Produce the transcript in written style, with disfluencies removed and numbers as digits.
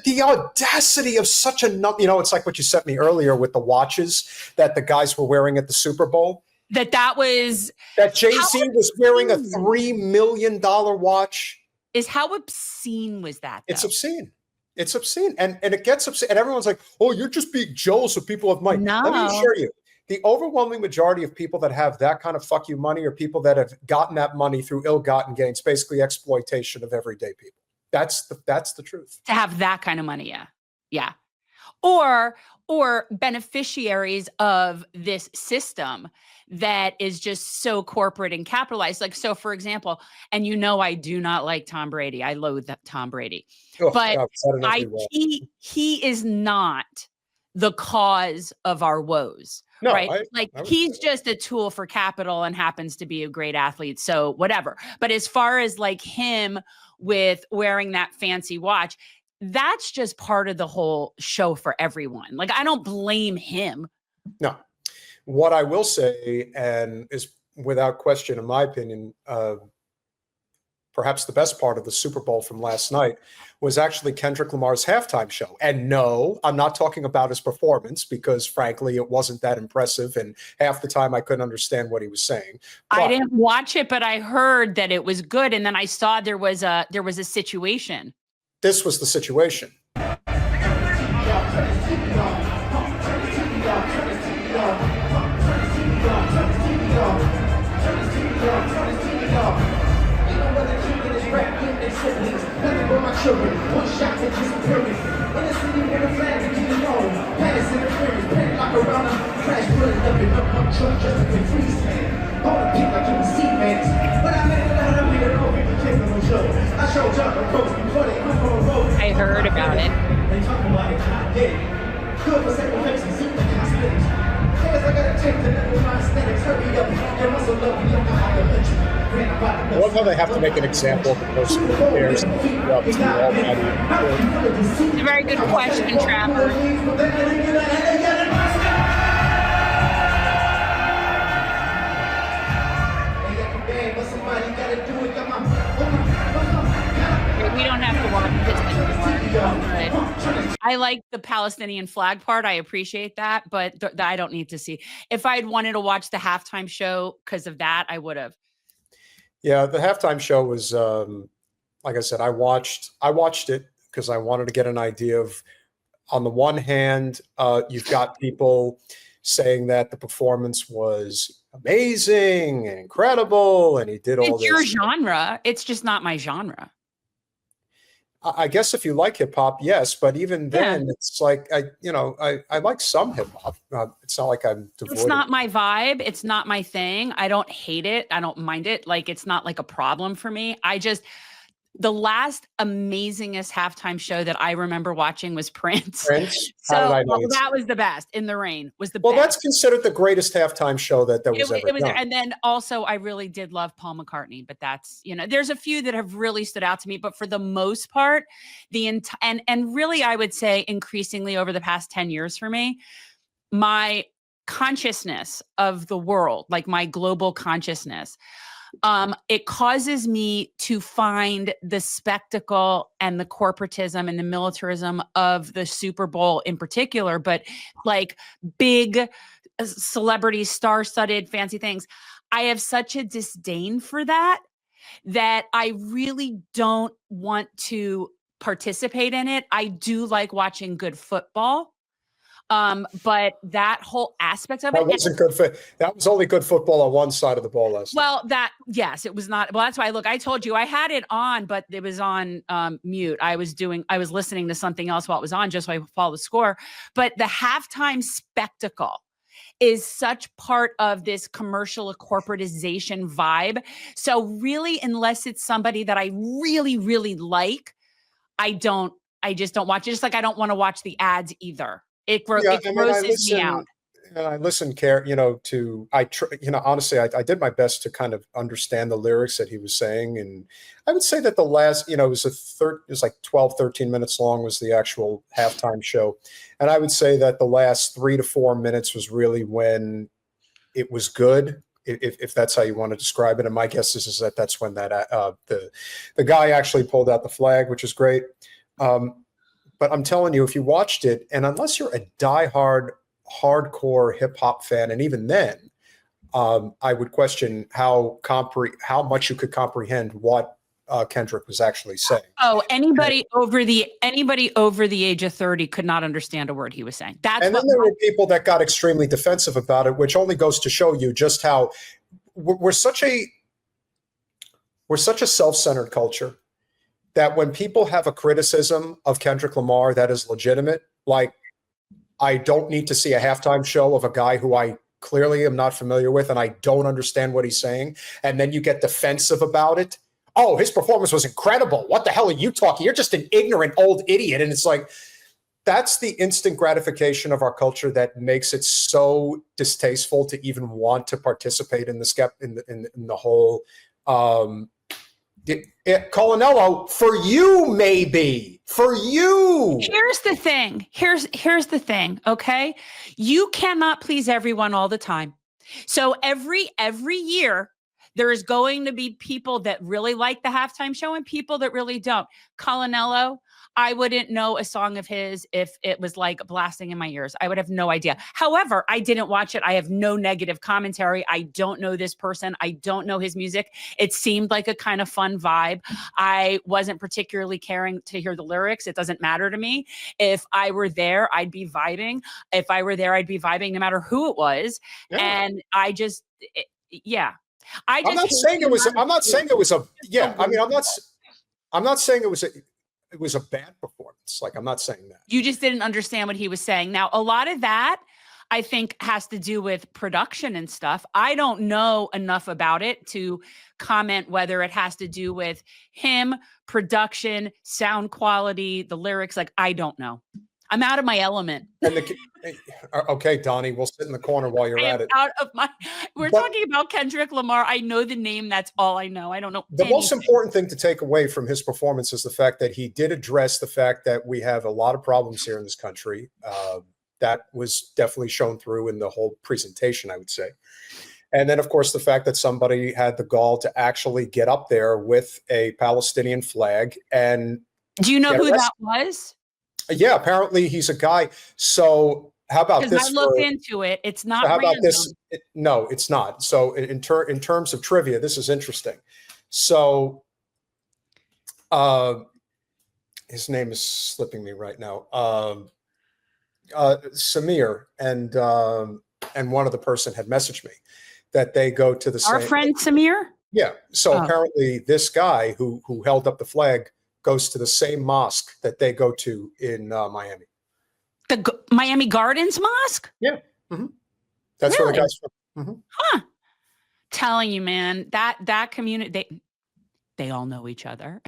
the audacity of such a, it's like what you sent me earlier with the watches that the guys were wearing at the Super Bowl. That Jay-Z was wearing a $3 million watch. How obscene was that, though? It's obscene. It's obscene. And it gets obscene. And everyone's like, oh, you're just being jealous of people of money. No. Let me assure you, the overwhelming majority of people that have that kind of fuck you money are people that have gotten that money through ill-gotten gains, basically exploitation of everyday people. That's the truth. To have that kind of money, yeah. Or beneficiaries of this system that is just so corporate and capitalized. Like, so for example, and I do not like Tom Brady. I loathe Tom Brady. But he is not the cause of our woes. No, right? He's just a tool for capital and happens to be a great athlete. So whatever. But as far as like him with wearing that fancy watch, that's just part of the whole show for everyone. Like, I don't blame him. No. What I will say, and is without question, in my opinion, perhaps the best part of the Super Bowl from last night was actually Kendrick Lamar's halftime show. And no, I'm not talking about his performance because, frankly, it wasn't that impressive. And half the time I couldn't understand what he was saying. But I didn't watch it, but I heard that it was good. And then I saw there was a situation. This was the situation. I heard about it. I love how they have to make an example of the person who cares. It's a very good question, Trapper. We don't have to watch this anymore. I like the Palestinian flag part. I appreciate that, but I don't need to see. If I'd wanted to watch the halftime show because of that, I would have. Yeah, the halftime show was, like I said, I watched it because I wanted to get an idea of, on the one hand, you've got people saying that the performance was amazing and incredible, and he did all this. It's your genre. It's just not my genre. I guess if you like hip hop, yes, but even then, it's like I like some hip hop. It's not like I'm devoid. It's not my vibe. It's not my thing. I don't hate it. I don't mind it. Like, it's not like a problem for me. The last amazingest halftime show that I remember watching was Prince. So that was the best. In the Rain was the best. Well, that's considered the greatest halftime show that was ever done. And then also I really did love Paul McCartney, but that's, there's a few that have really stood out to me, but for the most part, and really I would say increasingly over the past 10 years for me, my consciousness of the world, like my global consciousness, it causes me to find the spectacle and the corporatism and the militarism of the Super Bowl in particular, but like big celebrity, star-studded, fancy things. I have such a disdain for that I really don't want to participate in it. I do like watching good football. But that whole aspect of it wasn't good. That was only good football on one side of the ball last night. Yes, it was not. Well, that's why I told you I had it on, but it was on mute. I was listening to something else while it was on, just so I follow the score. But the halftime spectacle is such part of this commercial corporatization vibe. So really, unless it's somebody that I really, really like, I just don't watch it. Just like I don't want to watch the ads either. It grosses me out. And I listen, honestly, I did my best to kind of understand the lyrics that he was saying. And I would say that the last, it was like 12, 13 minutes long was the actual halftime show. And I would say that the last 3 to 4 minutes was really when it was good, if that's how you want to describe it. And my guess is that that's when that the guy actually pulled out the flag, which is great. but I'm telling you, if you watched it, and unless you're a diehard hardcore hip hop fan, and even then, I would question how much you could comprehend what Kendrick was actually saying. Oh, anybody over the age of 30 could not understand a word he was saying. And then there were people that got extremely defensive about it, which only goes to show you just how we're such a self-centered culture that when people have a criticism of Kendrick Lamar that is legitimate, like, I don't need to see a halftime show of a guy who I clearly am not familiar with and I don't understand what he's saying, and then you get defensive about it. Oh, his performance was incredible. What the hell are you talking? You're just an ignorant old idiot. And it's like, that's the instant gratification of our culture that makes it so distasteful to even want to participate in the whole Colanello, for you, maybe. For you. Here's the thing. Here's the thing, okay? You cannot please everyone all the time. So every year, there is going to be people that really like the halftime show and people that really don't. Colanello, I wouldn't know a song of his if it was like blasting in my ears. I would have no idea. However, I didn't watch it. I have no negative commentary. I don't know this person. I don't know his music. It seemed like a kind of fun vibe. I wasn't particularly caring to hear the lyrics. It doesn't matter to me. If I were there, I'd be vibing. If I were there, I'd be vibing no matter who it was. Yeah. And I just, yeah. I'm not saying it was a bad performance. Like, I'm not saying that. You just didn't understand what he was saying. Now, a lot of that, I think, has to do with production and stuff. I don't know enough about it to comment whether it has to do with him, production, sound quality, the lyrics. Like, I don't know. I'm out of my element. Okay, Donnie, we'll sit in the corner while you're at it. We're talking about Kendrick Lamar. I know the name. That's all I know. I don't know. The most important thing to take away from his performance is the fact that he did address the fact that we have a lot of problems here in this country. That was definitely shown through in the whole presentation, I would say. And then, of course, the fact that somebody had the gall to actually get up there with a Palestinian flag. And do you know who that was? Yeah, apparently he's a guy. So how about this? I looked into it. It's not. So how about this? No, it's not. So in terms of trivia, this is interesting. So his name is slipping me right now. Samir and one other person had messaged me that they go to the Our friend Samir? Yeah. So apparently this guy who held up the flag goes to the same mosque that they go to in Miami. The Miami Gardens Mosque? Yeah. Mm-hmm. That's where the guy's from. Mm-hmm. Huh. Telling you, man, that community, they all know each other.